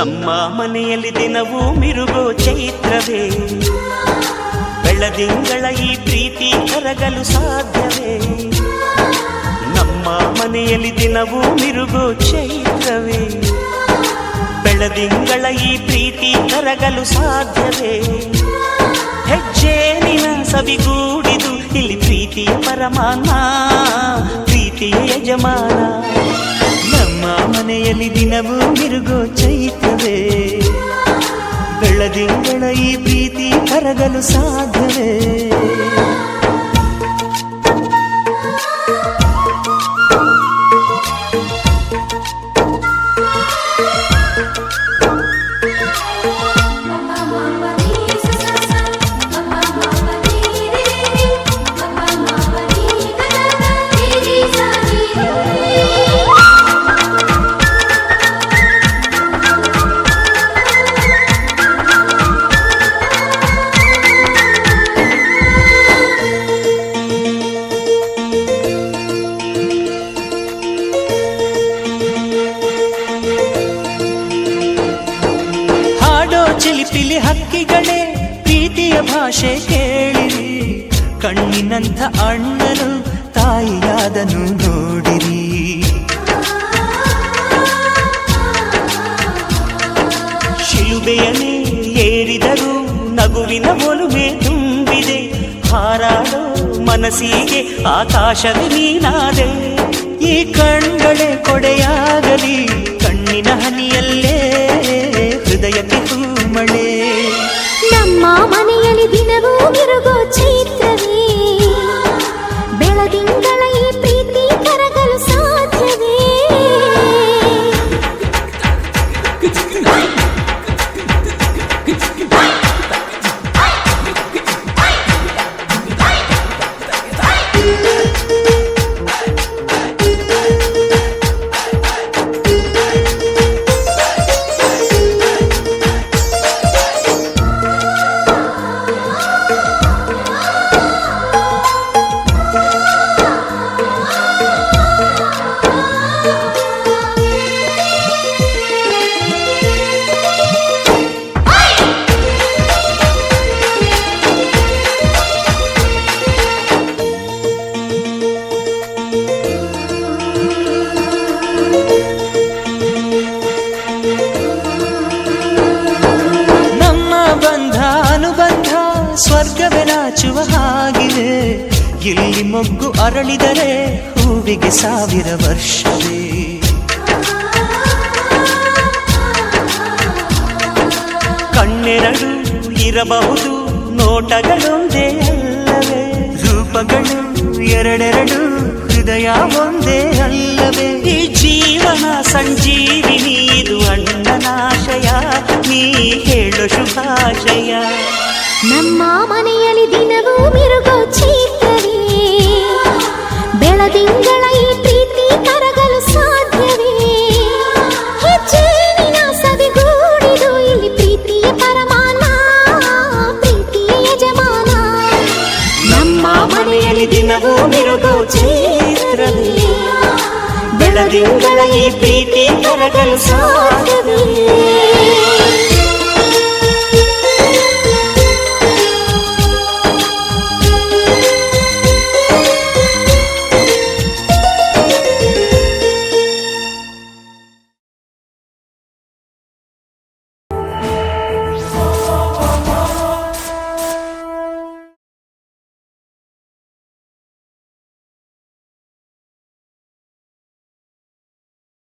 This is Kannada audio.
ನಮ್ಮ ಮನೆಯಲ್ಲಿ ದಿನವೂ ಮಿರುಗೋ ಚೈತ್ರವೇ, ಬೆಳದಿಂಗಳ ಈ ಪ್ರೀತಿ ಕರಗಲು ಸಾಧ್ಯವೇ? ನಮ್ಮ ಮನೆಯಲ್ಲಿ ದಿನವೂ ಮಿರುಗೋ ಚೈತ್ರವೇ, ಬೆಳದಿಂಗಳ ಈ ಪ್ರೀತಿ ಕರಗಲು ಸಾಧ್ಯವೇ? ಹೆಜ್ಜೇನಿನ ಸವಿಗೂಡಿದು ಇಲ್ಲಿ ಪ್ರೀತಿಯ ಪರಮಾನ, ಪ್ರೀತಿಯ ಯಜಮಾನ. ನಮ್ಮ ಮನೆಯಲ್ಲಿ ದಿನವೂ ಮಿರುಗೋ ಚೈತ್ರವೇ, ಬೆಳದಿಂಗಳ ಈ ಪ್ರೀತಿ ಕರಗಲು ಸಾಧ್ಯವೇ? ಚಿಲಿಪಿಲಿ ಹಕ್ಕಿಗಳೇ ಪ್ರೀತಿಯ ಭಾಷೆ ಕೇಳಿರಿ, ಕಣ್ಣಿನಂಥ ಅಣ್ಣನು ತಾಯಿಯಾದನು ನೋಡಿರಿ. ಶಿಲುಬೆಯನ್ನೇ ಏರಿದರೂ ನಗುವಿನ ಒಲುಮೆ ತುಂಬಿದೆ, ಹಾರಾಡೋ ಮನಸ್ಸಿಗೆ ಆಕಾಶವೇ ನೀನಾದೆ. ಈ ಕಣ್ಗಳೇ ಕೊಡೆಯಾಗಲಿ, ಕಣ್ಣಿನ ಹನಿಯಲ್ಲೇ ಹೃದಯಕ್ಕೆ ಮಳೆ. ನಮ್ಮ ಮನೆಯಲ್ಲಿ ದಿನವೂ ಮಿರುಗೋ ಚೈತ್ರವೇ, ಬೆಳದಿಂಗಳ ಈ ಪ್ರೀತಿ ಕರಗಲು ಸಾಧ್ಯವೇ? ಸ್ವರ್ಗವೇ ನಾಚುವ ಹಾಗಿದೆ, ಇಲ್ಲಿ ಮೊಗ್ಗು ಅರಳಿದರೆ ಹೂವಿಗೆ 1000 ವರ್ಷವೇ. ಕಣ್ಣೆರಡು ಇರಬಹುದು, ನೋಟಗಳೊಂದೇ ಅಲ್ಲವೇ? ರೂಪಗಳು ಎರಡೆರಡು, ಹೃದಯ ಒಂದೇ ಅಲ್ಲವೇ? ಈ ಜೀವನ ಸಂಜೀವಿನಿ, ಇದು ಅಣ್ಣನಾಶಯ, ನೀ ಹೇಳು ಶುಭಾಶಯ. ನಮ್ಮ ಮನೆಯಲ್ಲಿ ದಿನವೂ ಮಿರುಗೋ ಚೈತ್ರವೇ, ಬೆಳದಿಂಗಳ ಈ ಪ್ರೀತಿ ಕರಗಲು ಸಾಧ್ಯವೇ? ಹೆಜ್ಜೇನಿನ ಸವಿಗೂಡಿದು ಇಲ್ಲಿ ಪ್ರೀತಿಯ ಪರಮಾನ, ಪ್ರೀತಿಯ ಯಜಮಾನ. ನಮ್ಮ ಮನೆಯಲ್ಲಿ ದಿನವೂ ಮಿರುಗೋ ಚೈತ್ರವೇ, ಬೆಳದಿಂಗಳ ಈ ಪ್ರೀತಿ ಕರಗಲು ಸಾಧ್ಯವೇ?